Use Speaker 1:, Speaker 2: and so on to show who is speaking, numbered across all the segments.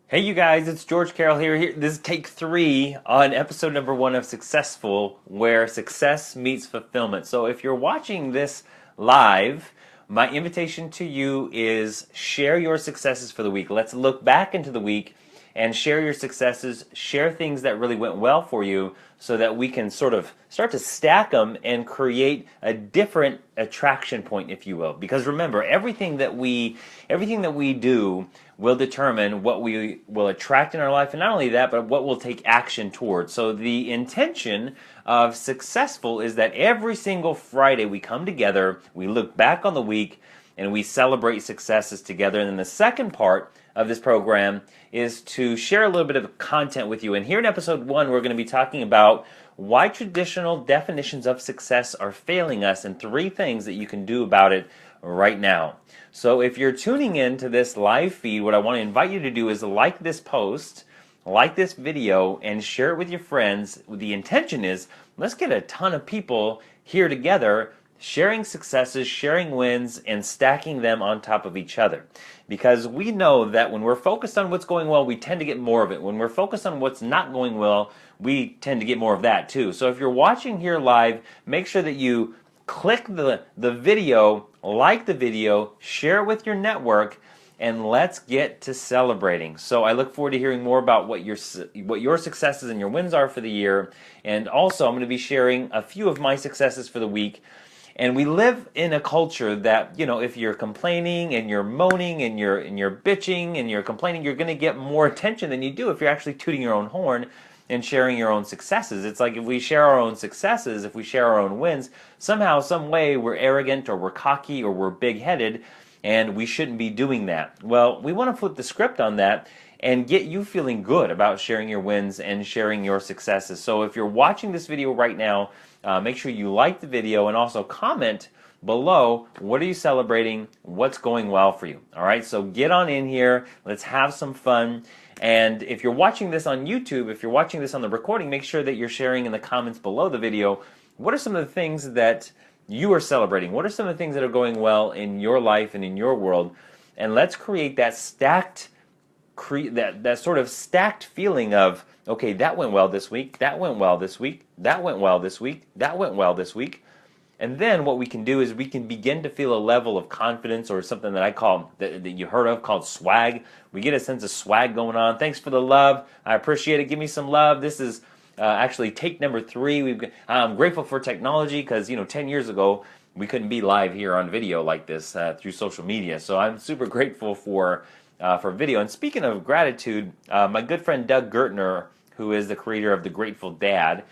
Speaker 1: Hey you guys, it's George Carroll here. This is take 3 on episode number 1 of SuccessFull, where success meets fulfillment. So if you're watching this live, my invitation to you is share your successes for the week. Let's look back into the week and share your successes, share things that really went well for you so that we can sort of start to stack them and create a different attraction point, if you will. Because remember, everything that we do will determine what we will attract in our life, and not only that, but what we'll take action towards. So the intention of SuccessFull is that every single Friday we come together, we look back on the week, and we celebrate successes together. And then the second part of this program is to share a little bit of content with you. And here in episode 1, we're going to be talking about why traditional definitions of success are failing us and 3 things that you can do about it right now. So if you're tuning in to this live feed, what I want to invite you to do is like this post, like this video, and share it with your friends. The intention is, let's get a ton of people here together sharing successes, sharing wins, and stacking them on top of each other. Because we know that when we're focused on what's going well, we tend to get more of it. When we're focused on what's not going well, we tend to get more of that too. So if you're watching here live, make sure that you click the video, like the video, share it with your network, and let's get to celebrating. So I look forward to hearing more about what your successes and your wins are for the year. And also I'm going to be sharing a few of my successes for the week. And we live in a culture that, if you're complaining and you're moaning and you're bitching and you're complaining, you're going to get more attention than you do if you're actually tooting your own horn and sharing your own successes. It's like if we share our own successes, if we share our own wins, somehow, some way we're arrogant or we're cocky or we're big-headed, and we shouldn't be doing that. Well, we want to flip the script on that and get you feeling good about sharing your wins and sharing your successes. So if you're watching this video right now, make sure you like the video and also comment below, what are you celebrating, what's going well for you. All right, so get on in here, let's have some fun. And if you're watching this on YouTube, if you're watching this on the recording, make sure that you're sharing in the comments below the video, what are some of the things that you are celebrating? What are some of the things that are going well in your life and in your world? And let's create that that sort of stacked feeling of, okay, that went well this week, that went well this week, that went well this week, that went well this week. And then what we can do is we can begin to feel a level of confidence, or something that I call, that you heard of, called swag. We get a sense of swag going on. Thanks for the love. I appreciate it. Give me some love. This is actually take number 3. I'm grateful for technology because, 10 years ago, we couldn't be live here on video like this through social media. So I'm super grateful for video. And speaking of gratitude, my good friend Doug Gertner, who is the creator of The Grateful Dad,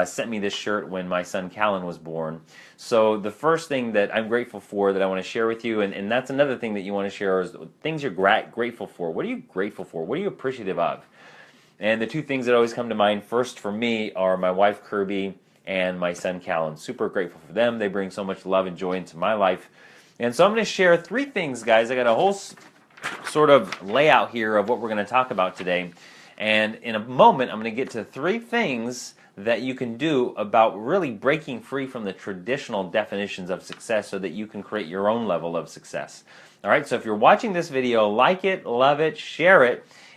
Speaker 1: sent me this shirt when my son Callan was born. So the first thing that I'm grateful for that I want to share with you, and that's another thing that you want to share, is things you're grateful for. What are you grateful for? What are you appreciative of? And the 2 things that always come to mind first for me are my wife Kirby and my son Callan. Super grateful for them. They bring so much love and joy into my life. And so I'm going to share 3 things, guys. I got a whole sort of layout here of what we're going to talk about today. And in a moment, I'm going to get to 3 things that you can do about really breaking free from the traditional definitions of success so that you can create your own level of success. All right, so if you're watching this video, like it, love it,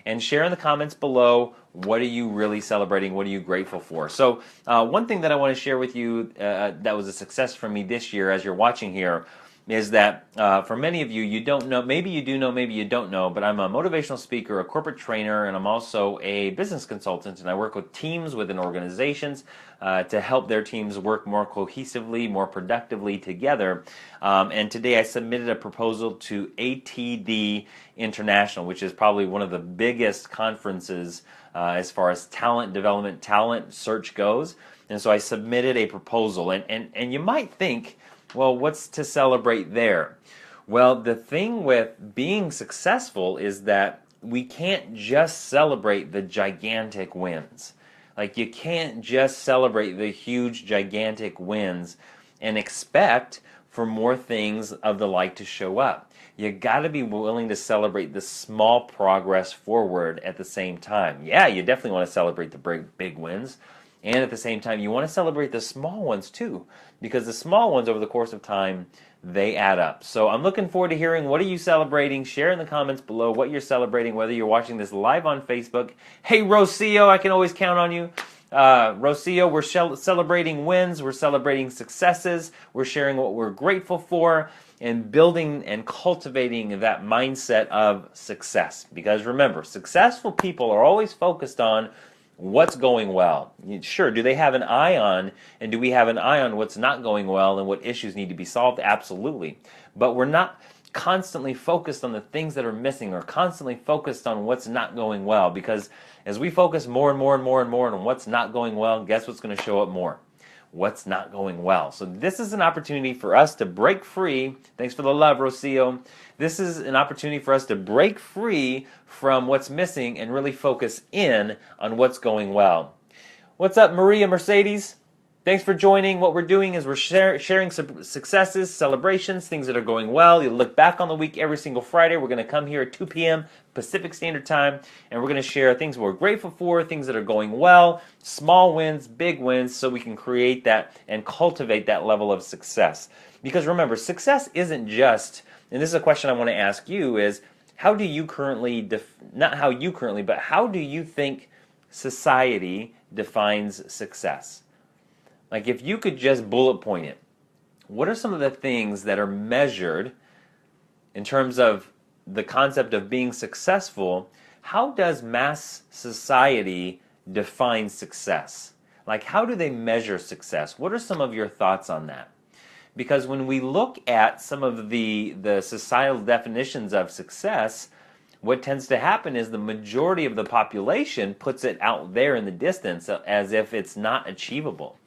Speaker 1: and share in the comments below, what are you really celebrating? What are you grateful for? So one thing that I want to share with you that was a success for me this year, as you're watching here, is that for many of you, you don't know, maybe you do know, maybe you don't know, but I'm a motivational speaker, a corporate trainer, and I'm also a business consultant, and I work with teams within organizations to help their teams work more cohesively, more productively together. And today I submitted a proposal to ATD International, which is probably one of the biggest conferences as far as talent development, talent search goes. And so I submitted a proposal, and you might think, well, what's to celebrate there? Well, the thing with being successful is that we can't just celebrate the gigantic wins. Like, you can't just celebrate the huge, gigantic wins and expect for more things of the like to show up. You got to be willing to celebrate the small progress forward at the same time. Yeah, you definitely want to celebrate the big wins. And at the same time, you want to celebrate the small ones too, because the small ones over the course of time, they add up. So I'm looking forward to hearing, what are you celebrating? Share in the comments below what you're celebrating, whether you're watching this live on Facebook. Hey, Rocio, I can always count on you. Rocio, we're celebrating wins, we're celebrating successes, we're sharing what we're grateful for, and building and cultivating that mindset of success. Because remember, successful people are always focused on what's going well. Sure, do they have an eye on, and do we have an eye on what's not going well and what issues need to be solved? Absolutely. But we're not constantly focused on the things that are missing, or constantly focused on what's not going well, because as we focus more and more and more and more on what's not going well, guess what's going to show up more? What's not going well. So this is an opportunity for us to break free. Thanks for the love, Rocio. This is an opportunity for us to break free from what's missing and really focus in on what's going well. What's up, Maria Mercedes? Thanks for joining. What we're doing is we're sharing some successes, celebrations, things that are going well. You look back on the week every single Friday. We're going to come here at 2 p.m. Pacific Standard Time, and we're going to share things we're grateful for, things that are going well, small wins, big wins, so we can create that and cultivate that level of success. Because remember, success isn't just, and this is a question I want to ask you, is how do you currently, not how you currently, but how do you think society defines success? Like, if you could just bullet point it, what are some of the things that are measured in terms of the concept of being successful? How does mass society define success? Like, how do they measure success? What are some of your thoughts on that? Because when we look at some of the societal definitions of success, what tends to happen is the majority of the population puts it out there in the distance as if it's not achievable.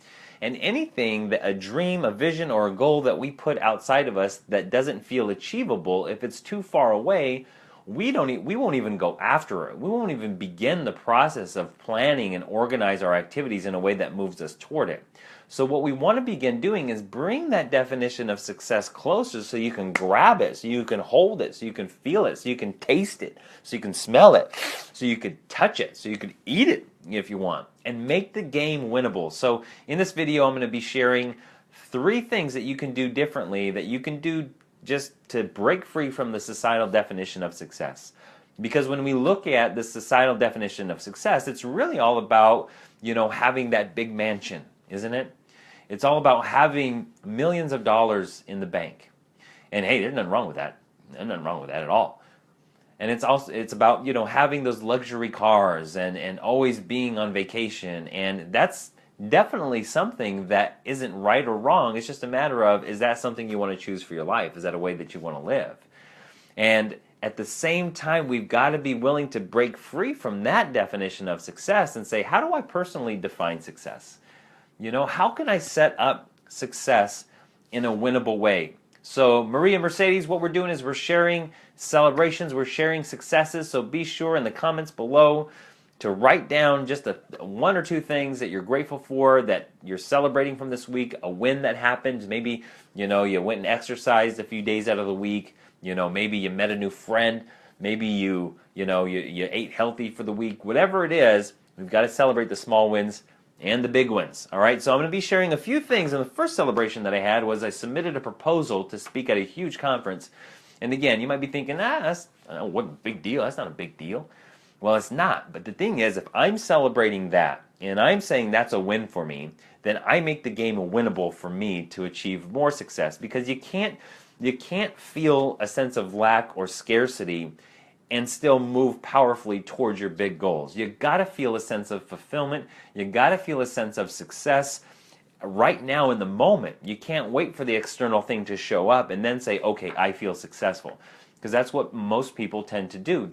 Speaker 1: And anything, that a dream, a vision, or a goal that we put outside of us that doesn't feel achievable, if it's too far away, we won't even go after it. We won't even begin the process of planning and organize our activities in a way that moves us toward it. So what we want to begin doing is bring that definition of success closer, so you can grab it, so you can hold it, so you can feel it, so you can taste it, so you can smell it, so you could touch it, so you could eat it if you want, and make the game winnable. So in this video, I'm going to be sharing 3 things that you can do differently, that you can do just to break free from the societal definition of success. Because when we look at the societal definition of success, it's really all about, having that big mansion, isn't it? It's all about having millions of dollars in the bank. And hey, there's nothing wrong with that. There's nothing wrong with that at all. And it's about, having those luxury cars and always being on vacation. And that's definitely something that isn't right or wrong. It's just a matter of, is that something you want to choose for your life? Is that a way that you want to live? And at the same time, we've got to be willing to break free from that definition of success and say, how do I personally define success? How can I set up success in a winnable way? So Maria Mercedes, what we're doing is we're sharing celebrations, we're sharing successes. So be sure in the comments below to write down just 1 or 2 things that you're grateful for, that you're celebrating from this week, a win that happened. Maybe, you went and exercised a few days out of the week. Maybe you met a new friend. Maybe you ate healthy for the week. Whatever it is, we've got to celebrate the small wins and the big wins. All right, so I'm going to be sharing a few things. And the first celebration that I had was I submitted a proposal to speak at a huge conference. And again, you might be thinking, what a big deal. That's not a big deal. Well, it's not. But the thing is, if I'm celebrating that and I'm saying that's a win for me, then I make the game winnable for me to achieve more success. Because you can't feel a sense of lack or scarcity and still move powerfully towards your big goals. You gotta feel a sense of fulfillment. You gotta feel a sense of success right now in the moment. You can't wait for the external thing to show up and then say, okay, I feel successful. Because that's what most people tend to do.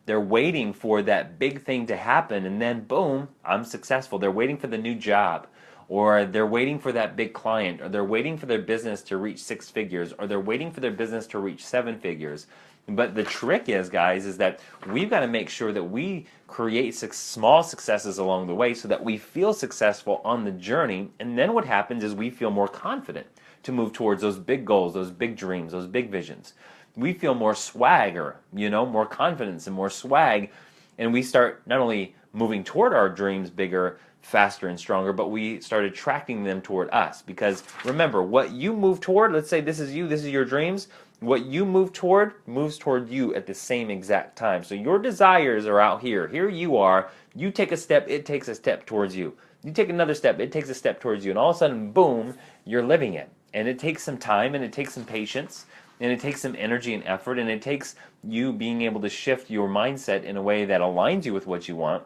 Speaker 1: They're waiting for that big thing to happen, and then boom, I'm successful. They're waiting for the new job, or they're waiting for that big client, or they're waiting for their business to reach 6 figures, or they're waiting for their business to reach 7 figures. But the trick is, guys, is that we've got to make sure that we create small successes along the way so that we feel successful on the journey. And then what happens is we feel more confident to move towards those big goals, those big dreams, those big visions. We feel more swagger, more confidence and more swag. And we start not only moving toward our dreams bigger, faster and stronger, but we start attracting them toward us. Because remember, what you move toward, let's say this is you, this is your dreams, what you move toward moves toward you at the same exact time. So your desires are out here. Here you are. You take a step, it takes a step towards you. You take another step, it takes a step towards you. And all of a sudden, boom, you're living it. And it takes some time, and it takes some patience, and it takes some energy and effort, and it takes you being able to shift your mindset in a way that aligns you with what you want.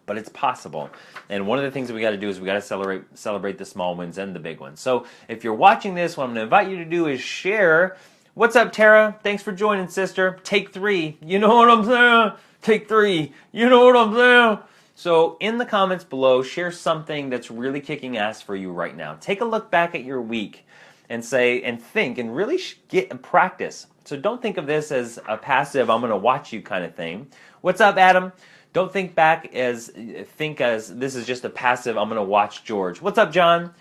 Speaker 1: But it's possible. And one of the things that we got to do is we got to celebrate the small wins and the big ones. So if you're watching this, what I'm going to invite you to do is share. What's up, Tara? Thanks for joining, sister. Take 3. You know what I'm saying? Take 3. You know what I'm saying? So in the comments below, share something that's really kicking ass for you right now. Take a look back at your week and say and think and really get and practice. So don't think of this as a passive, I'm going to watch you kind of thing. What's up, Adam? Don't think as this is just a passive, I'm going to watch George. What's up, John?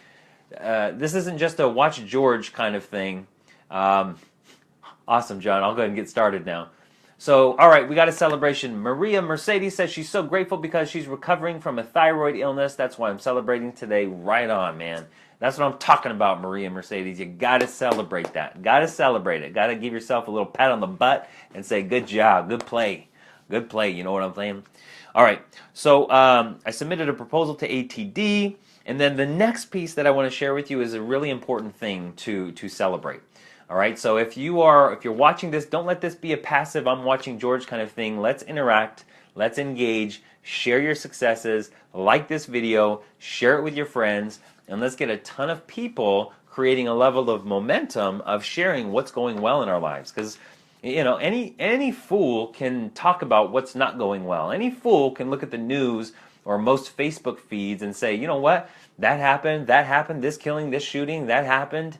Speaker 1: This isn't just a watch George kind of thing. Awesome, John. I'll go ahead and get started now. So, all right, we got a celebration. Maria Mercedes says she's so grateful because she's recovering from a thyroid illness. That's why I'm celebrating today. Right on, man. That's what I'm talking about, Maria Mercedes. You got to celebrate that. Got to celebrate it. Got to give yourself a little pat on the butt and say, good job, good play. Good play, you know what I'm saying? All right, so I submitted a proposal to ATD, and then the next piece that I want to share with you is a really important thing to celebrate. All right, so if you're watching this, don't let this be a passive, I'm watching George kind of thing. Let's interact, let's engage, share your successes, like this video, share it with your friends, and let's get a ton of people creating a level of momentum of sharing what's going well in our lives. Because you know, any fool can talk about what's not going well. Any fool can look at the news or most Facebook feeds and say, you know what, that happened, this killing, this shooting, that happened.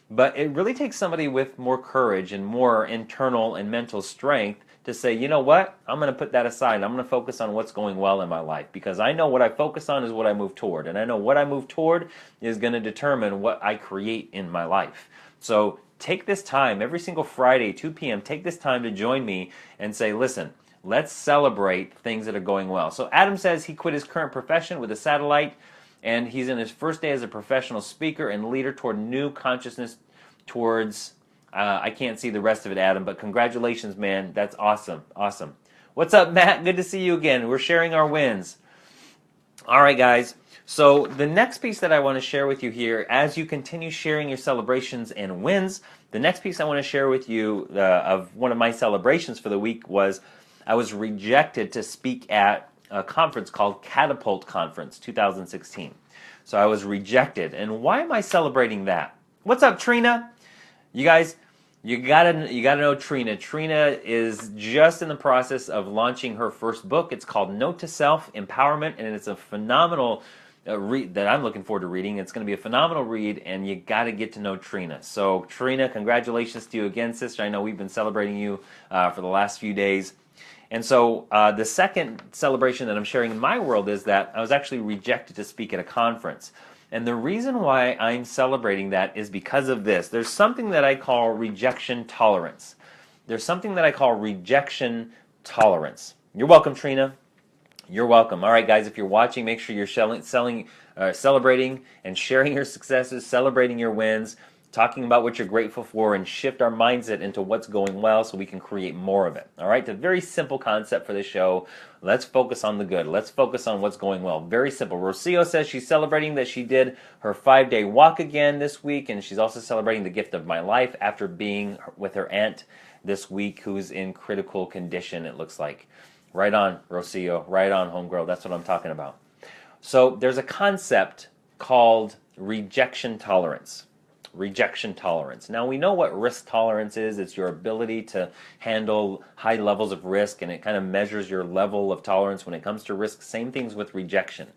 Speaker 1: But it really takes somebody with more courage and more internal and mental strength to say, you know what, I'm going to put that aside. I'm going to focus on what's going well in my life, because I know what I focus on is what I move toward. And I know what I move toward is going to determine what I create in my life. So take this time, every single Friday, 2 p.m., take this time to join me and say, listen, let's celebrate things that are going well. So Adam says he quit his current profession with a satellite, and he's in his first day as a professional speaker and leader toward new consciousness towards, I can't see the rest of it, Adam, but congratulations, man. That's awesome. Awesome. What's up, Matt? Good to see you again. We're sharing our wins. All right, guys. So the next piece that I want to share with you here, as you continue sharing your celebrations and wins, the next piece I want to share with you of one of my celebrations for the week was I was rejected to speak at a conference called Catapult Conference 2016. So I was rejected. And why am I celebrating that? What's up, Trina? You guys, you gotta know Trina. Trina is just in the process of launching her first book. It's called Note to Self Empowerment, and it's a phenomenal read that I'm looking forward to reading. It's going to be a phenomenal read, and you got to get to know Trina. So Trina, congratulations to you again, sister. I know we've been celebrating you for the last few days. And so the second celebration that I'm sharing in my world is that I was actually rejected to speak at a conference. And the reason why I'm celebrating that is because of this. There's something that I call rejection tolerance. There's something that I call rejection tolerance. You're welcome, Trina. You're welcome. All right, guys, if you're watching, make sure you're celebrating and sharing your successes, celebrating your wins, talking about what you're grateful for, and shift our mindset into what's going well so we can create more of it. All right, it's a very simple concept for this show. Let's focus on the good. Let's focus on what's going well. Very simple. Rocio says she's celebrating that she did her 5-day walk again this week, and she's also celebrating the gift of my life after being with her aunt this week who's in critical condition, it looks like. Right on, Rocio. Right on, homegirl. That's what I'm talking about. So there's a concept called rejection tolerance. Rejection tolerance. Now, we know what risk tolerance is. It's your ability to handle high levels of risk, and it kind of measures your level of tolerance when it comes to risk. Same things with rejection.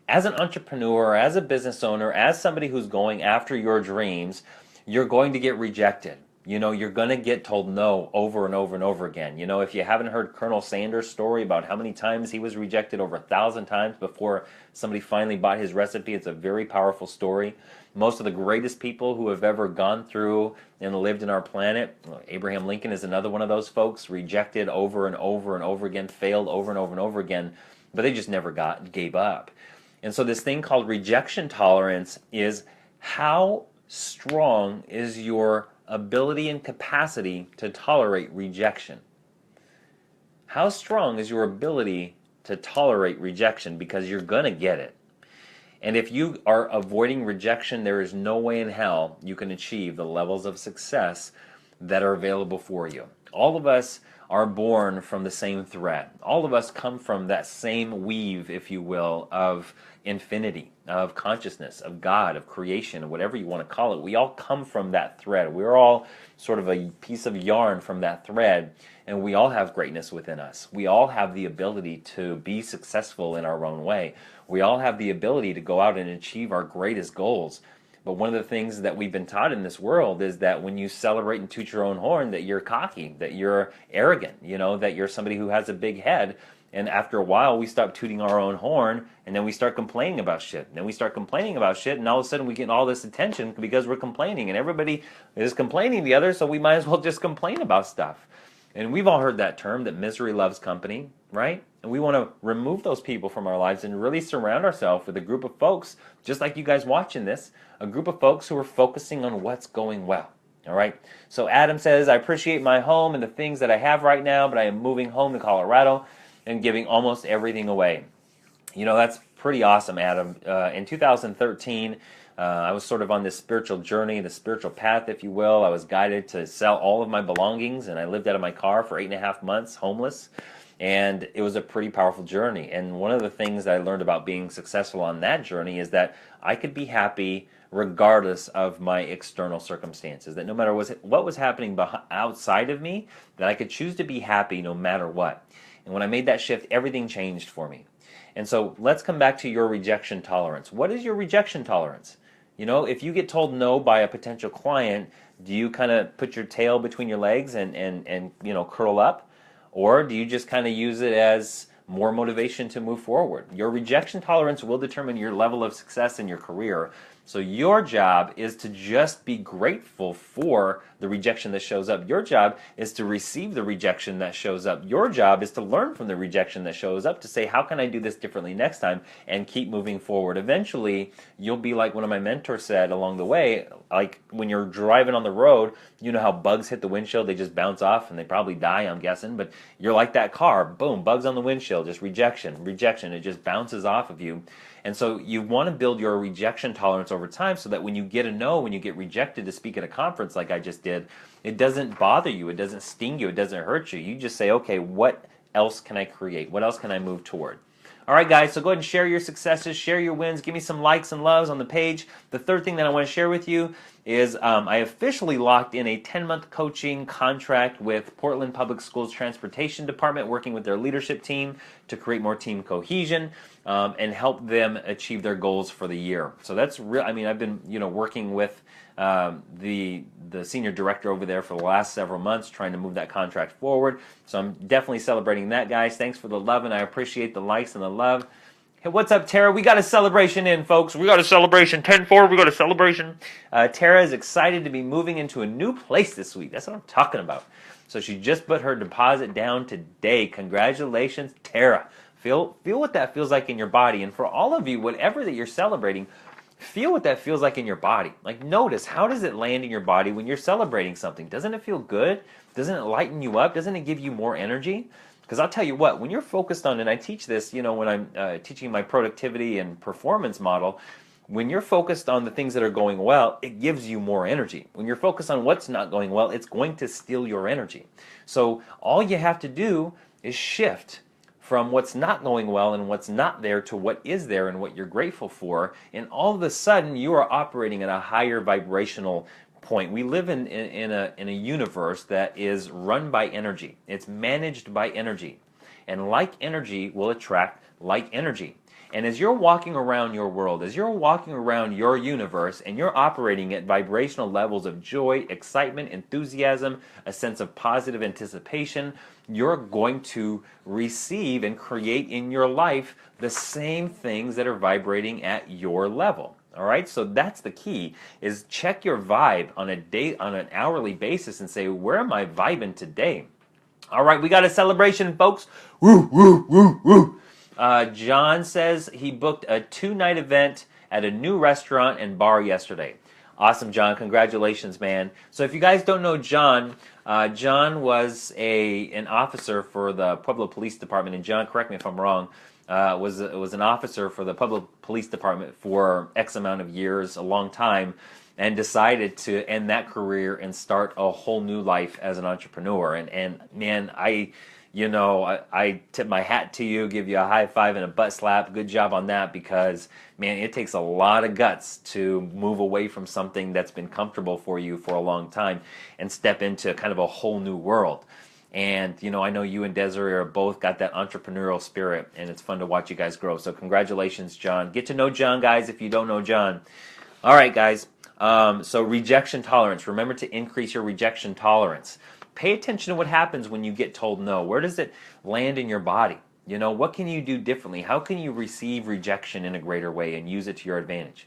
Speaker 1: As an entrepreneur, as a business owner, as somebody who's going after your dreams, you're going to get rejected. You know, you're going to get told no over and over and over again. You know, if you haven't heard Colonel Sanders' story about how many times he was rejected, over 1,000 times before somebody finally bought his recipe, it's a very powerful story. Most of the greatest people who have ever gone through and lived in our planet, Abraham Lincoln is another one of those folks, rejected over and over and over again, failed over and over and over again, but they just never gave up. And so this thing called rejection tolerance is how strong is your ability and capacity to tolerate rejection. How strong is your ability to tolerate rejection? Because you're going to get it. And if you are avoiding rejection, there is no way in hell you can achieve the levels of success that are available for you. All of us are born from the same thread. All of us come from that same weave, if you will, of infinity, of consciousness, of God, of creation, whatever you want to call it. We all come from that thread. We're all sort of a piece of yarn from that thread, and we all have greatness within us. We all have the ability to be successful in our own way. We all have the ability to go out and achieve our greatest goals. But one of the things that we've been taught in this world is that when you celebrate and toot your own horn, that you're cocky, that you're arrogant, that you're somebody who has a big head. And after a while, we stop tooting our own horn, and then we start complaining about shit. And then we start complaining about shit, and all of a sudden we get all this attention because we're complaining. And everybody is complaining the other, so we might as well just complain about stuff. And we've all heard that term, that misery loves company, right? And we want to remove those people from our lives and really surround ourselves with a group of folks, just like you guys watching this, a group of folks who are focusing on what's going well. All right. So Adam says, I appreciate my home and the things that I have right now, but I am moving home to Colorado and giving almost everything away. That's pretty awesome, Adam. In 2013, I was sort of on this spiritual journey, the spiritual path, if you will. I was guided to sell all of my belongings, and I lived out of my car for 8.5 months, homeless. And it was a pretty powerful journey. And one of the things that I learned about being successful on that journey is that I could be happy regardless of my external circumstances. That no matter what was happening outside of me, that I could choose to be happy no matter what. And when I made that shift, everything changed for me. And so let's come back to your rejection tolerance. What is your rejection tolerance? If you get told no by a potential client, do you kind of put your tail between your legs and curl up? Or do you just kind of use it as more motivation to move forward? Your rejection tolerance will determine your level of success in your career. So your job is to just be grateful for the rejection that shows up. Your job is to receive the rejection that shows up. Your job is to learn from the rejection that shows up, to say, how can I do this differently next time, and keep moving forward. Eventually, you'll be like one of my mentors said along the way, like when you're driving on the road, you know how bugs hit the windshield, they just bounce off and they probably die, I'm guessing, but you're like that car, boom, bugs on the windshield, just rejection, it just bounces off of you. And so you want to build your rejection tolerance over time so that when you get a no, when you get rejected to speak at a conference like I just did, it doesn't bother you, it doesn't sting you, it doesn't hurt you. You just say, okay, what else can I create? What else can I move toward? All right, guys, so go ahead and share your successes, share your wins, give me some likes and loves on the page. The third thing that I want to share with you is I officially locked in a 10-month coaching contract with Portland Public Schools Transportation Department, working with their leadership team to create more team cohesion and help them achieve their goals for the year. So that's real. I mean, I've been working with the senior director over there for the last several months, trying to move that contract forward. So I'm definitely celebrating that, guys. Thanks for the love, and I appreciate the likes and the love. Hey, what's up, Tara? We got a celebration in, folks. We got a celebration. 10-4, we got a celebration. Tara is excited to be moving into a new place this week. That's what I'm talking about. So she just put her deposit down today. Congratulations, Tara. Feel what that feels like in your body. And for all of you, whatever that you're celebrating, feel what that feels like in your body. Like, notice, how does it land in your body when you're celebrating something? Doesn't it feel good? Doesn't it lighten you up? Doesn't it give you more energy? Because I'll tell you what, when you're focused on, and I teach this, when I'm teaching my productivity and performance model, when you're focused on the things that are going well, it gives you more energy. When you're focused on what's not going well, it's going to steal your energy. So all you have to do is shift from what's not going well and what's not there to what is there and what you're grateful for, and all of a sudden you are operating at a higher vibrational point. We live in a universe that is run by energy. It's managed by energy. And like energy will attract like energy. And as you're walking around your world, as you're walking around your universe, and you're operating at vibrational levels of joy, excitement, enthusiasm, a sense of positive anticipation, you're going to receive and create in your life the same things that are vibrating at your level. All right, so that's the key, is check your vibe on an hourly basis and say, where am I vibing today? All right, we got a celebration, folks. Woo, woo, woo, woo. John says he booked a 2-night event at a new restaurant and bar yesterday. Awesome, John. Congratulations, man. So if you guys don't know John, John was an officer for the Pueblo Police Department. And John, correct me if I'm wrong, was an officer for the Pueblo Police Department for X amount of years, a long time, and decided to end that career and start a whole new life as an entrepreneur. And man, I tip my hat to you, give you a high five and a butt slap. Good job on that, because man, it takes a lot of guts to move away from something that's been comfortable for you for a long time and step into kind of a whole new world. And I know you and Desiree are both got that entrepreneurial spirit, and it's fun to watch you guys grow. So congratulations, John. Get to know John, guys, if you don't know John. All right, guys. So rejection tolerance. Remember to increase your rejection tolerance. Pay attention to what happens when you get told no. Where does it land in your body? What can you do differently? How can you receive rejection in a greater way and use it to your advantage?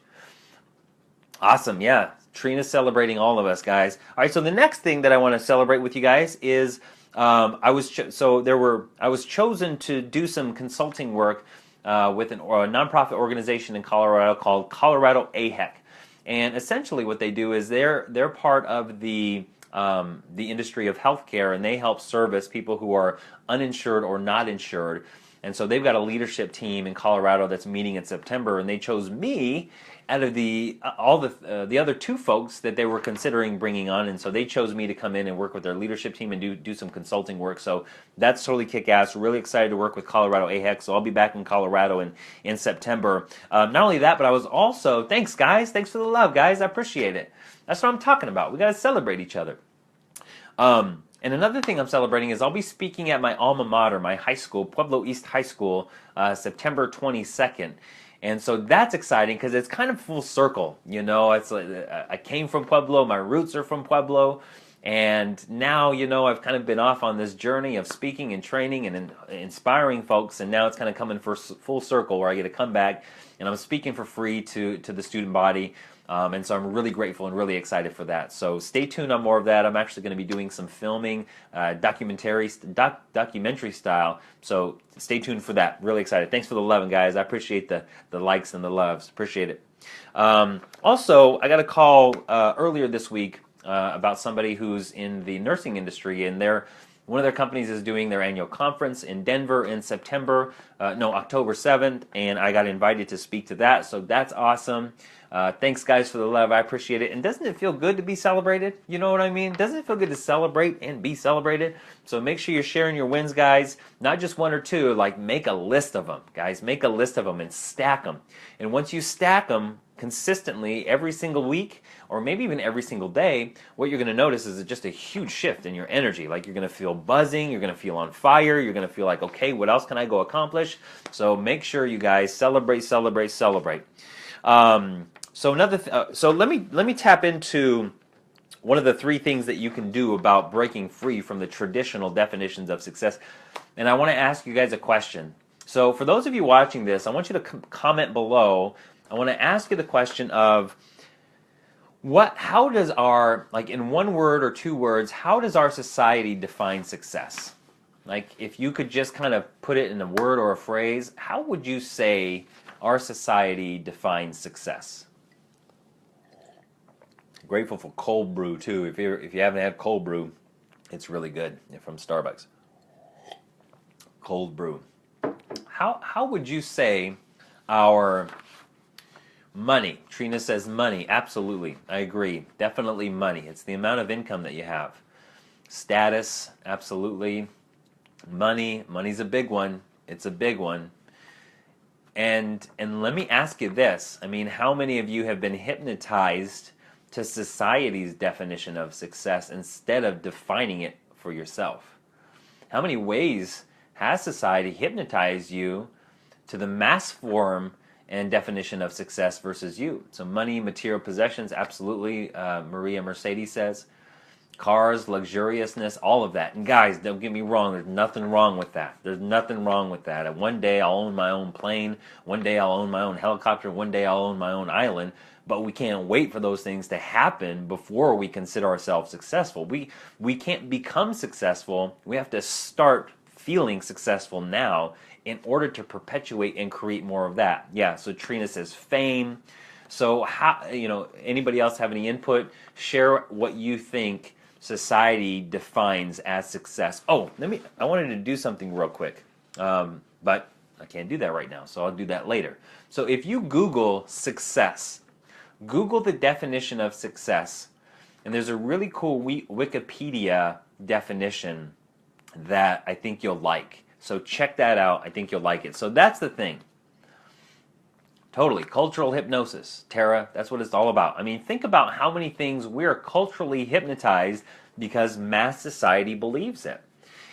Speaker 1: Awesome, yeah. Trina's celebrating all of us, guys. All right, so the next thing that I want to celebrate with you guys is I was chosen to do some consulting work with a nonprofit organization in Colorado called Colorado AHEC. And essentially what they do is they're part of the industry of healthcare, and they help service people who are uninsured or not insured. And so they've got a leadership team in Colorado that's meeting in September, and they chose me out of the other 2 folks that they were considering bringing on. And so they chose me to come in and work with their leadership team and do some consulting work. So that's totally kick-ass. Really excited to work with Colorado AHEC. So I'll be back in Colorado in September. Not only that, but I was also, thanks guys, thanks for the love, guys. I appreciate it. That's what I'm talking about. We got to celebrate each other. And another thing I'm celebrating is I'll be speaking at my alma mater, my high school, Pueblo East High School, September 22nd. And so that's exciting because it's kind of full circle. It's like I came from Pueblo, my roots are from Pueblo, and now, I've kind of been off on this journey of speaking and training and inspiring folks, and now it's kind of coming for full circle where I get to come back and I'm speaking for free to the student body. And so I'm really grateful and really excited for that. So stay tuned on more of that. I'm actually going to be doing some filming, documentary style. So stay tuned for that. Really excited. Thanks for the love, guys. I appreciate the likes and the loves. Appreciate it. Also, I got a call earlier this week about somebody who's in the nursing industry, and one of their companies is doing their annual conference in Denver in October 7th, and I got invited to speak to that, so that's awesome. Thanks, guys, for the love. I appreciate it. And doesn't it feel good to be celebrated? You know what I mean? Doesn't it feel good to celebrate and be celebrated? So make sure you're sharing your wins, guys. Not just 1 or 2. Like, make a list of them, guys. Make a list of them and stack them. And once you stack them consistently every single week, or maybe even every single day, what you're going to notice is just a huge shift in your energy. Like, you're going to feel buzzing, you're going to feel on fire, you're going to feel like, okay, what else can I go accomplish? So make sure you guys celebrate. So let me tap into one of the 3 things that you can do about breaking free from the traditional definitions of success. And I want to ask you guys a question. So for those of you watching this, I want you to comment below. I want to ask you the question of how does in 1 word or 2 words, how does our society define success? Like, if you could just kind of put it in a word or a phrase, how would you say our society defines success? Grateful for cold brew too. If you haven't had cold brew, it's really good from Starbucks. Cold brew. How would you say our money? Trina says money. Absolutely, I agree. Definitely money. It's the amount of income that you have. Status, absolutely. Money's a big one. It's a big one. And let me ask you this. I mean, how many of you have been hypnotized to society's definition of success instead of defining it for yourself? How many ways has society hypnotized you to the mass form and definition of success versus you? So money, material possessions, absolutely. Maria Mercedes says. Cars, luxuriousness, all of that. And guys, don't get me wrong, there's nothing wrong with that. There's nothing wrong with that. And one day I'll own my own plane. One day I'll own my own helicopter. One day I'll own my own island. But we can't wait for those things to happen before we consider ourselves successful. We can't become successful. We have to start feeling successful now in order to perpetuate and create more of that. Yeah, so Trina says fame. So how, anybody else have any input? Share what you think society defines as success. Oh, I wanted to do something real quick, but I can't do that right now, so I'll do that later. So if you Google success, Google the definition of success, and there's a really cool Wikipedia definition that I think you'll like. So check that out. I think you'll like it. So that's the thing. Totally. Cultural hypnosis. Tara, that's what it's all about. I mean, think about how many things we're culturally hypnotized because mass society believes it.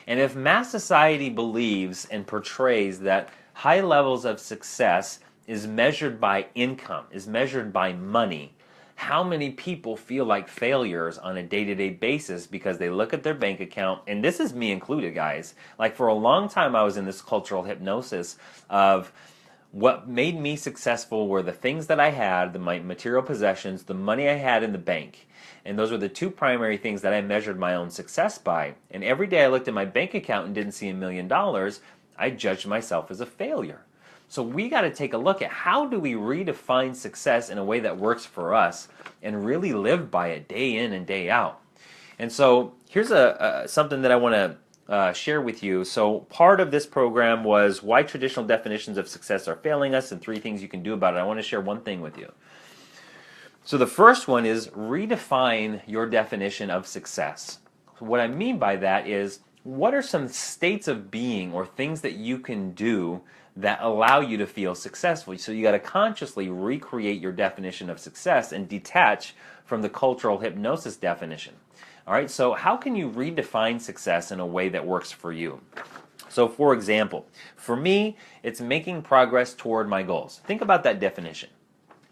Speaker 1: And if mass society believes and portrays that high levels of success is measured by income, is measured by money, how many people feel like failures on a day-to-day basis because they look at their bank account, and this is me included, guys. Like for a long time I was in this cultural hypnosis of what made me successful were the things that I had, my material possessions, the money I had in the bank. And those were the two primary things that I measured my own success by. And every day I looked at my bank account and didn't see $1 million, I judged myself as a failure. So we got to take a look at how do we redefine success in a way that works for us and really live by it day in and day out. And so here's something that I want to share with you. So part of this program was why traditional definitions of success are failing us and 3 things you can do about it. I want to share one thing with you. So the first one is redefine your definition of success. What I mean by that is, what are some states of being or things that you can do that allow you to feel successful? So you got to consciously recreate your definition of success and detach from the cultural hypnosis definition. All right, so how can you redefine success in a way that works for you? So for example, for me, it's making progress toward my goals. Think about that definition.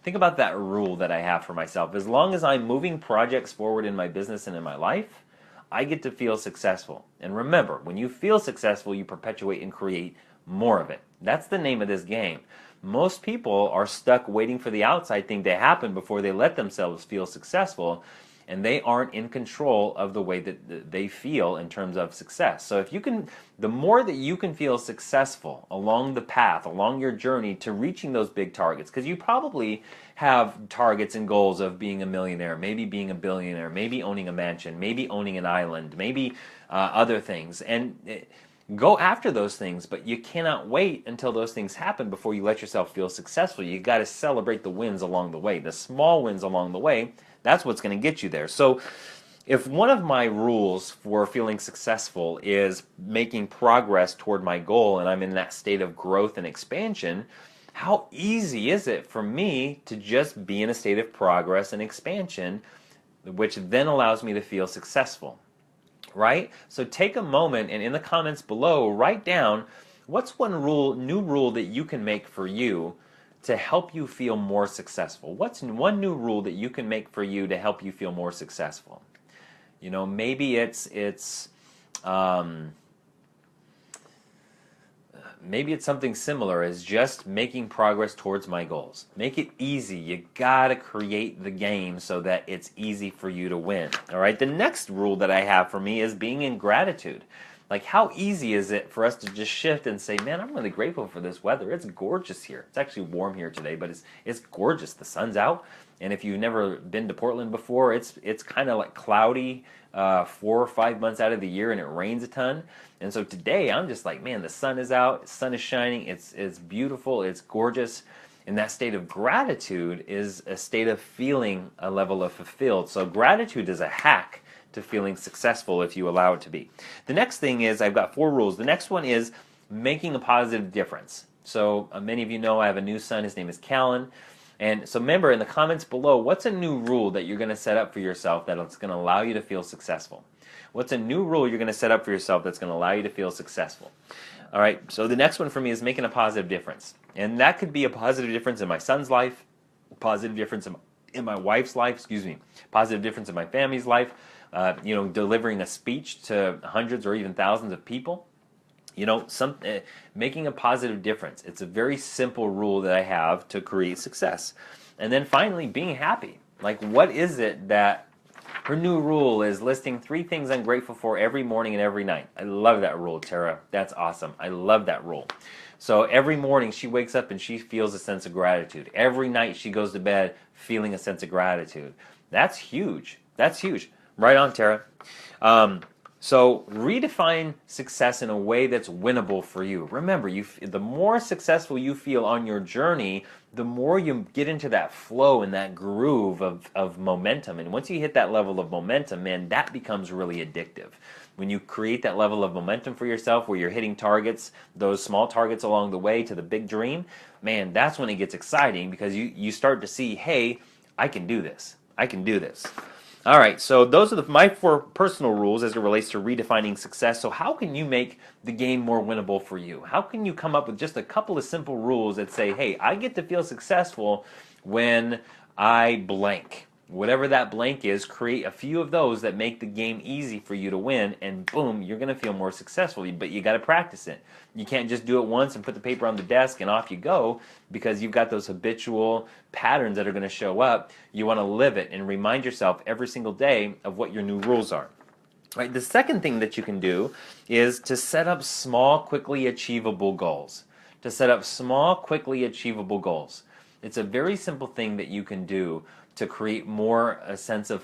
Speaker 1: Think about that rule that I have for myself. As long as I'm moving projects forward in my business and in my life, I get to feel successful. And remember, when you feel successful, you perpetuate and create more of it. That's the name of this game. Most people are stuck waiting for the outside thing to happen before they let themselves feel successful, and they aren't in control of the way that they feel in terms of success. So if you can, the more that you can feel successful along the path, along your journey to reaching those big targets, because you probably have targets and goals of being a millionaire, maybe being a billionaire, maybe owning a mansion, maybe owning an island, maybe other things. And go after those things, but you cannot wait until those things happen before you let yourself feel successful. You got to celebrate the wins along the way, the small wins along the way. That's what's going to get you there. So if one of my rules for feeling successful is making progress toward my goal, and I'm in that state of growth and expansion, how easy is it for me to just be in a state of progress and expansion, which then allows me to feel successful? Right? So take a moment and in the comments below, write down what's one new rule that you can make for you to help you feel more successful. What's one new rule that you can make for you to help you feel more successful? Maybe it's something similar as just making progress towards my goals. Make it easy. You gotta create the game so that it's easy for you to win. All right. The next rule that I have for me is being in gratitude. Like, how easy is it for us to just shift and say, man, I'm really grateful for this weather. It's gorgeous here. It's actually warm here today, but it's gorgeous. The sun's out. And if you've never been to Portland before, it's kind of like cloudy 4 or 5 months out of the year, and it rains a ton. And so today I'm just like, man, the sun is out, the sun is shining, it's beautiful, it's gorgeous. And that state of gratitude is a state of feeling a level of fulfilled. So gratitude is a hack to feeling successful if you allow it to be. The next thing is, I've got 4 rules. The next one is making a positive difference. So many of you know I have a new son. His name is Callan. And so remember, in the comments below, what's a new rule that you're going to set up for yourself that's going to allow you to feel successful? What's a new rule you're going to set up for yourself that's going to allow you to feel successful? All right, so the next one for me is making a positive difference. And that could be a positive difference in my son's life, a positive difference in my wife's life, positive difference in my family's life, delivering a speech to hundreds or even thousands of people. Making a positive difference. It's a very simple rule that I have to create success. And then finally, being happy. Like, what is it that Her new rule is listing 3 things I'm grateful for every morning and every night. I love that rule, Tara. That's awesome. I love that rule. So every morning she wakes up and she feels a sense of gratitude. Every night she goes to bed feeling a sense of gratitude. That's huge. That's huge. Right on, Tara. So redefine success in a way that's winnable for you. Remember, the more successful you feel on your journey, the more you get into that flow and that groove of momentum. And once you hit that level of momentum, man, that becomes really addictive. When you create that level of momentum for yourself where you're hitting targets, those small targets along the way to the big dream, man, that's when it gets exciting because you start to see, hey, I can do this. I can do this. All right, so those are my 4 personal rules as it relates to redefining success. So how can you make the game more winnable for you? How can you come up with just a couple of simple rules that say, hey, I get to feel successful when I blank? Whatever that blank is, create a few of those that make the game easy for you to win, and boom, you're going to feel more successful. But you got to practice it. You can't just do it once and put the paper on the desk and off you go because you've got those habitual patterns that are going to show up. You want to live it and remind yourself every single day of what your new rules are. Right? The second thing that you can do is to set up small, quickly achievable goals. To set up small, quickly achievable goals. It's a very simple thing that you can do to create a sense of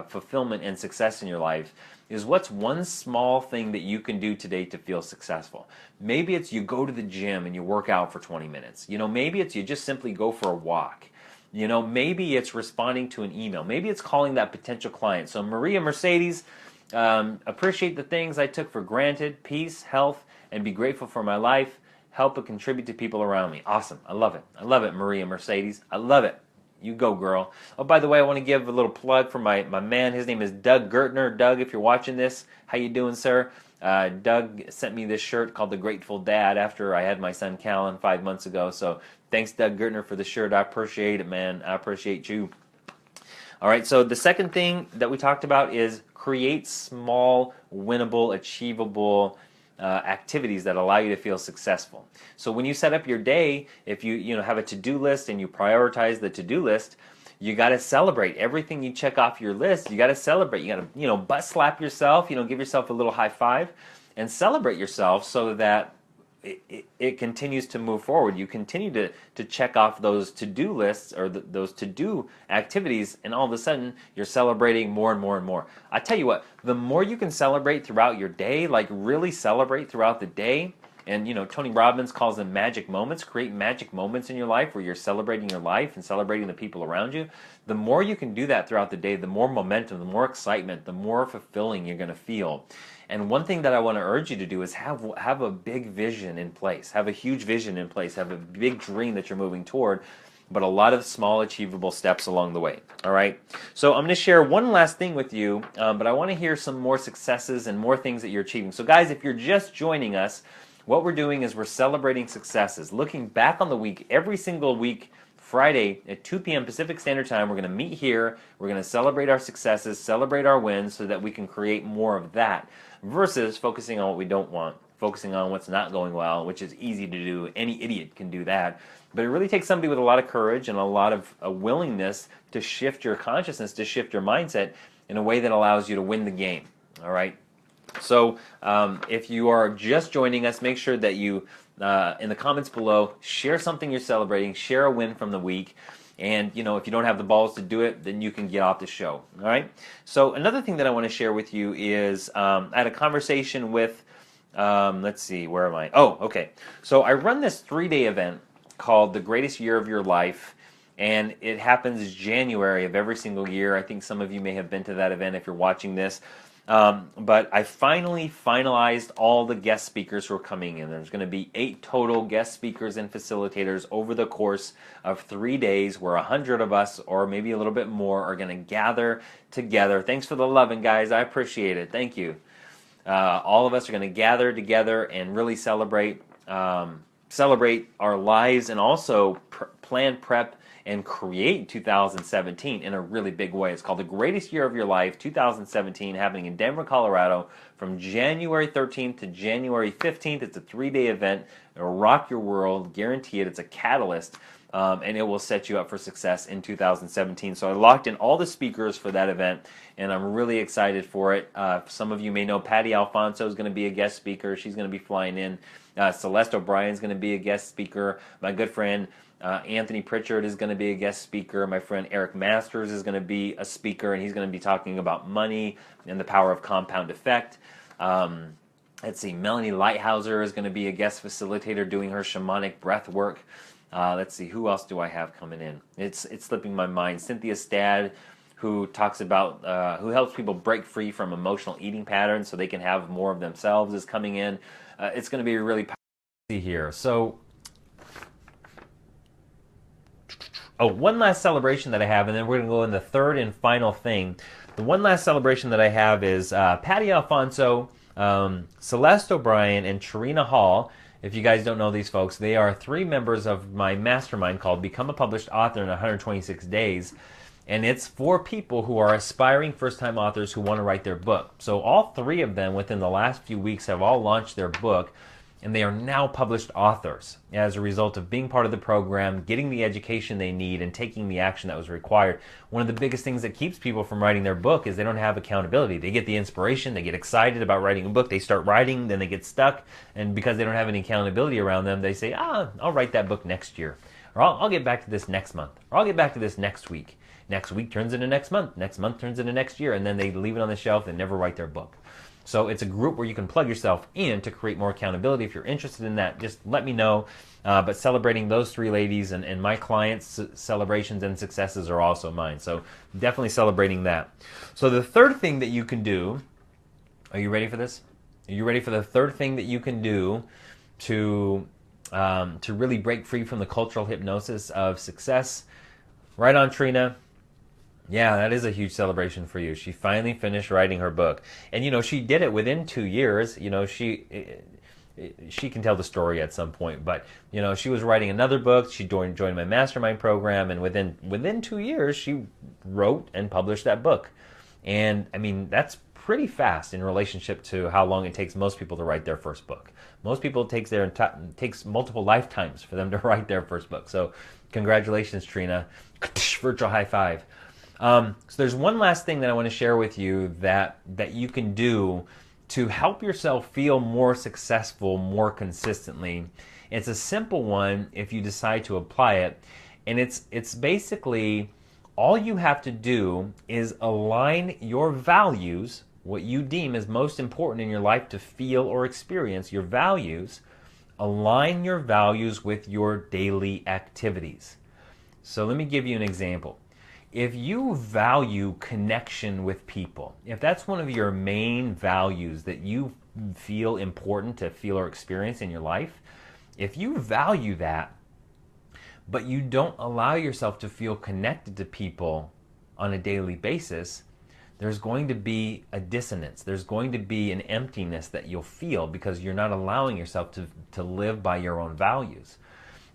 Speaker 1: fulfillment and success in your life is what's one small thing that you can do today to feel successful. Maybe it's you go to the gym and you work out for 20 minutes. Maybe it's you just simply go for a walk. Maybe it's responding to an email. Maybe it's calling that potential client. So Maria Mercedes, appreciate the things I took for granted, peace, health, and be grateful for my life. Help and contribute to people around me. Awesome. I love it. I love it, Maria Mercedes. I love it. You go, girl. Oh, by the way, I want to give a little plug for my man. His name is Doug Gertner. Doug, if you're watching this, how you doing, sir? Doug sent me this shirt called The Grateful Dad after I had my son Callan 5 months ago. So thanks, Doug Gertner, for the shirt. I appreciate it, man. I appreciate you. All right, so the second thing that we talked about is create small, winnable, achievable activities that allow you to feel successful. So when you set up your day, if you have a to-do list and you prioritize the to-do list, you got to celebrate everything you check off your list. You got to celebrate. You got to butt slap yourself. Give yourself a little high five and celebrate yourself so that it continues to move forward. You continue to check off those to-do lists or those to-do activities, and all of a sudden you're celebrating more and more and more. I tell you what, the more you can celebrate throughout your day, like really celebrate throughout the day, and Tony Robbins calls them magic moments. Create magic moments in your life where you're celebrating your life and celebrating the people around you. The more you can do that throughout the day, the more momentum, the more excitement, the more fulfilling you're going to feel. And one thing that I want to urge you to do is have a big vision in place. Have a huge vision in place. Have a big dream that you're moving toward, but a lot of small achievable steps along the way. All right? So I'm going to share one last thing with you, but I want to hear some more successes and more things that you're achieving. So guys, if you're just joining us, what we're doing is we're celebrating successes, looking back on the week, every single week, Friday at 2 p.m. Pacific Standard Time. We're going to meet here. We're going to celebrate our successes, celebrate our wins so that we can create more of that versus focusing on what we don't want, focusing on what's not going well, which is easy to do. Any idiot can do that. But it really takes somebody with a lot of courage and a lot of willingness to shift your consciousness, to shift your mindset in a way that allows you to win the game. All right? So if you are just joining us, make sure that you, in the comments below, share something you're celebrating, share a win from the week, and if you don't have the balls to do it, then you can get off the show. All right? So another thing that I want to share with you is I had a conversation with, let's see, where am I? Oh, okay. So I run this 3-day event called The Greatest Year of Your Life, and it happens January of every single year. I think some of you may have been to that event if you're watching this. But I finally finalized all the guest speakers who are coming in. There's going to be 8 total guest speakers and facilitators over the course of 3 days where 100 of us, or maybe a little bit more, are going to gather together. Thanks for the loving, guys. I appreciate it. Thank you. All of us are going to gather together and really celebrate our lives and also plan, prep, and create 2017 in a really big way. It's called The Greatest Year of Your Life 2017, happening in Denver, Colorado from January 13th to January 15th. It's a 3-day event. It'll rock your world, guarantee it. It's a catalyst. And it will set you up for success in 2017. So I locked in all the speakers for that event, and I'm really excited for it. Some of you may know Patty Alfonso is going to be a guest speaker. She's going to be flying in. Celeste O'Brien is going to be a guest speaker. My good friend Anthony Pritchard is going to be a guest speaker. My friend Eric Masters is going to be a speaker, and he's going to be talking about money and the power of compound effect. Let's see, Melanie Lighthouser is going to be a guest facilitator doing her shamanic breath work. Let's see, who else do I have coming in? It's slipping my mind. Cynthia Stad, who talks about, who helps people break free from emotional eating patterns so they can have more of themselves, is coming in. It's going to be really powerful here. So, one last celebration that I have, and then we're going to go in the third and final thing. The one last celebration that I have is Patty Alfonso, Celeste O'Brien, and Trina Hall. If you guys don't know these folks, they are 3 members of my mastermind called Become a Published Author in 126 Days. And it's for people who are aspiring first-time authors who want to write their book. So all 3 of them within the last few weeks have all launched their book, and they are now published authors as a result of being part of the program, getting the education they need, and taking the action that was required. One of the biggest things that keeps people from writing their book is they don't have accountability. They get the inspiration, they get excited about writing a book, they start writing, then they get stuck, and because they don't have any accountability around them, they say, I'll write that book next year, or I'll get back to this next month, or I'll get back to this next week. Next week turns into next month turns into next year, and then they leave it on the shelf and never write their book. So it's a group where you can plug yourself in to create more accountability. If you're interested in that, just let me know. But celebrating those 3 ladies and my clients' celebrations and successes are also mine. So definitely celebrating that. So the third thing that you can do, are you ready for this? Are you ready for the third thing that you can do to really break free from the cultural hypnosis of success? Right on, Trina. Yeah, that is a huge celebration for you. She finally finished writing her book. And, she did it within 2 years. She can tell the story at some point. But, she was writing another book. She joined my mastermind program. And within 2 years, she wrote and published that book. And, that's pretty fast in relationship to how long it takes most people to write their first book. Most people, it takes multiple lifetimes for them to write their first book. So, congratulations, Trina. Virtual high five. So there's one last thing that I want to share with you that you can do to help yourself feel more successful more consistently. It's a simple one if you decide to apply it, and it's basically all you have to do is align your values, what you deem as most important in your life to feel or experience, your values, align your values with your daily activities. So let me give you an example. If you value connection with people, if that's one of your main values that you feel important to feel or experience in your life, if you value that, but you don't allow yourself to feel connected to people on a daily basis, there's going to be a dissonance. There's going to be an emptiness that you'll feel because you're not allowing yourself to live by your own values.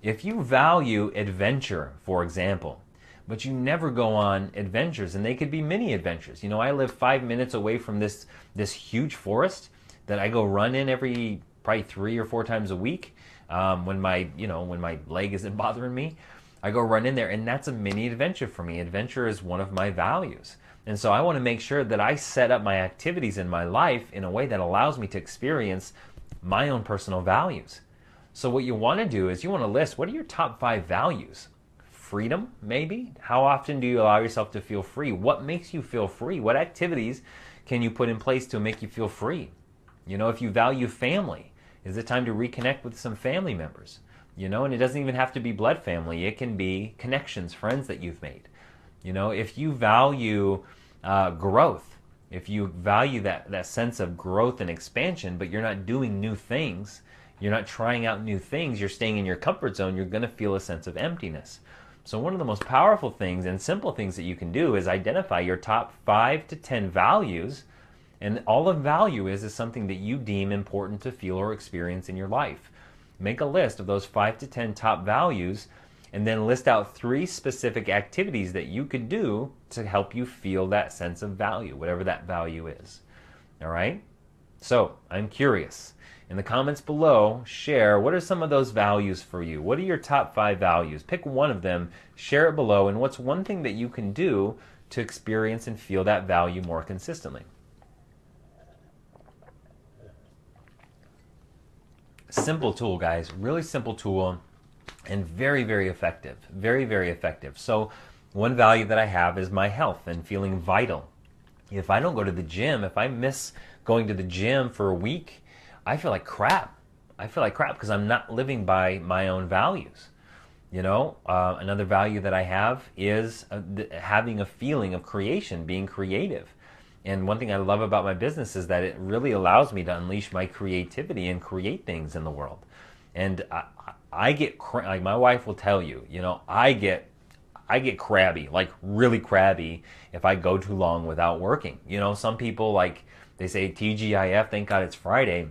Speaker 1: If you value adventure, for example, but you never go on adventures, and they could be mini adventures. I live 5 minutes away from this huge forest that I go run in every probably 3 or 4 times a week. When my leg isn't bothering me, I go run in there, and that's a mini adventure for me. Adventure is one of my values. And so I want to make sure that I set up my activities in my life in a way that allows me to experience my own personal values. So what you want to do is you want to list, what are your top 5 values? Freedom, maybe? How often do you allow yourself to feel free? What makes you feel free? What activities can you put in place to make you feel free? If you value family, is it time to reconnect with some family members? And it doesn't even have to be blood family. It can be connections, friends that you've made. If you value growth, if you value that sense of growth and expansion, but you're not doing new things, you're not trying out new things, you're staying in your comfort zone, you're going to feel a sense of emptiness. So one of the most powerful things and simple things that you can do is identify your top 5 to 10 values, and all a value is something that you deem important to feel or experience in your life. Make a list of those 5 to 10 top values, and then list out 3 specific activities that you could do to help you feel that sense of value, whatever that value is. All right? So, I'm curious. In the comments below, share what are some of those values for you? What are your top 5 values? Pick one of them, share it below, and what's one thing that you can do to experience and feel that value more consistently? Simple tool, guys. Really simple tool and very, very effective. Very, very effective. So one value that I have is my health and feeling vital. If I don't go to the gym, if I miss going to the gym for a week, I feel like crap. I feel like crap because I'm not living by my own values. You know, another value that I have is having a feeling of creation, being creative. And one thing I love about my business is that it really allows me to unleash my creativity and create things in the world. And I get, like my wife will tell you, you know, I get crabby, like really crabby if I go too long without working. You know, some people, like they say TGIF, thank God it's Friday.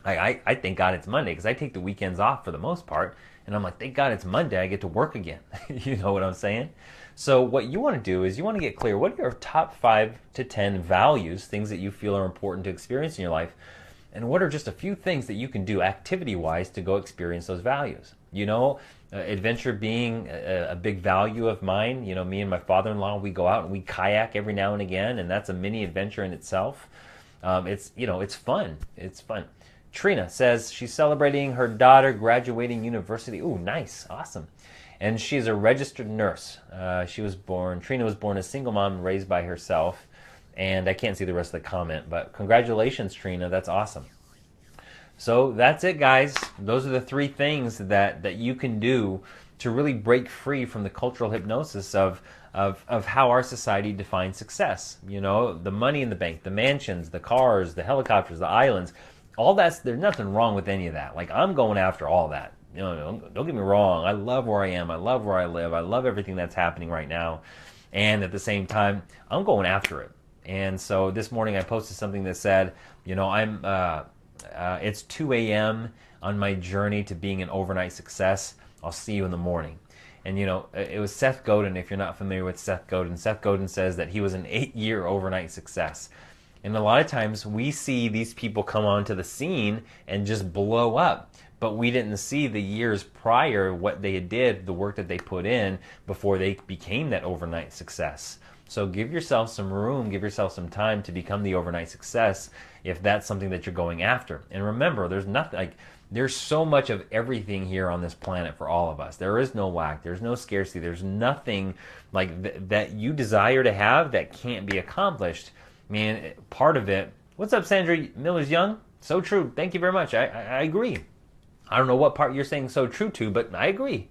Speaker 1: I thank God it's Monday because I take the weekends off for the most part. And I'm like, thank God it's Monday, I get to work again. You know what I'm saying? So what you want to do is you want to get clear. What are your top 5 to 10 values, things that you feel are important to experience in your life? And what are just a few things that you can do activity-wise to go experience those values? You know, adventure being a big value of mine. You know, me and my father-in-law, we go out and we kayak every now and again, and that's a mini adventure in itself. It's, you know, it's fun. It's fun. Trina says she's celebrating her daughter graduating university. Ooh, nice. Awesome. And she's a registered nurse. Trina was born a single mom raised by herself. And I can't see the rest of the comment, but congratulations, Trina. That's awesome. So that's it, guys. Those are the 3 things that you can do to really break free from the cultural hypnosis of how our society defines success. You know, the money in the bank, the mansions, the cars, the helicopters, the islands, all that's, there's nothing wrong with any of that. Like, I'm going after all that. You know, don't get me wrong. I love where I am. I love where I live. I love everything that's happening right now. And at the same time, I'm going after it. And so this morning I posted something that said, you know, it's 2 a.m. on my journey to being an overnight success. I'll see you in the morning. And, you know, it was Seth Godin. If you're not familiar with Seth Godin says that he was an 8-year overnight success. And a lot of times we see these people come onto the scene and just blow up. But we didn't see the years prior, what they did, the work that they put in before they became that overnight success. So give yourself some room, give yourself some time to become the overnight success if that's something that you're going after. And remember, there's so much of everything here on this planet for all of us. There is no lack, there's no scarcity, there's nothing like that you desire to have that can't be accomplished. Man, part of it. What's up, Sandra Miller's Young? So true. Thank you very much. I agree. I don't know what part you're saying so true to, but I agree.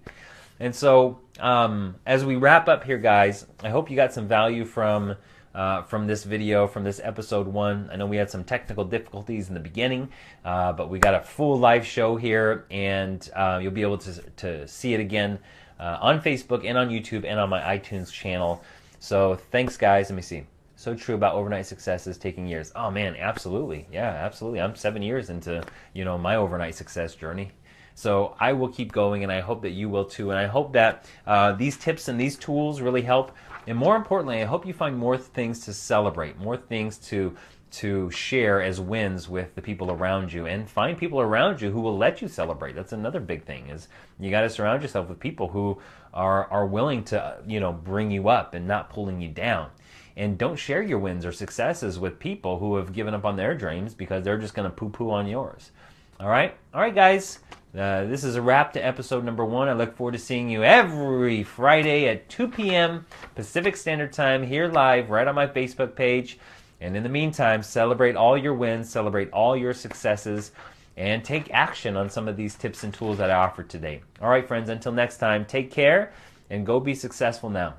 Speaker 1: And so as we wrap up here, guys, I hope you got some value from this video, from this episode 1. I know we had some technical difficulties in the beginning, but we got a full live show here, and you'll be able to see it again on Facebook and on YouTube and on my iTunes channel. So thanks, guys. Let me see. So true about overnight successes taking years. Oh man, absolutely. Yeah, absolutely. I'm 7 years into, you know, my overnight success journey. So I will keep going, and I hope that you will too. And I hope that these tips and these tools really help. And more importantly, I hope you find more things to celebrate, more things to share as wins with the people around you, and find people around you who will let you celebrate. That's another big thing, is you got to surround yourself with people who are willing to, you know, bring you up and not pulling you down. And don't share your wins or successes with people who have given up on their dreams because they're just going to poo-poo on yours. All right, guys. This is a wrap to episode number 1. I look forward to seeing you every Friday at 2 p.m. Pacific Standard Time here live right on my Facebook page. And in the meantime, celebrate all your wins, celebrate all your successes, and take action on some of these tips and tools that I offered today. All right, friends, until next time, take care and go be successful now.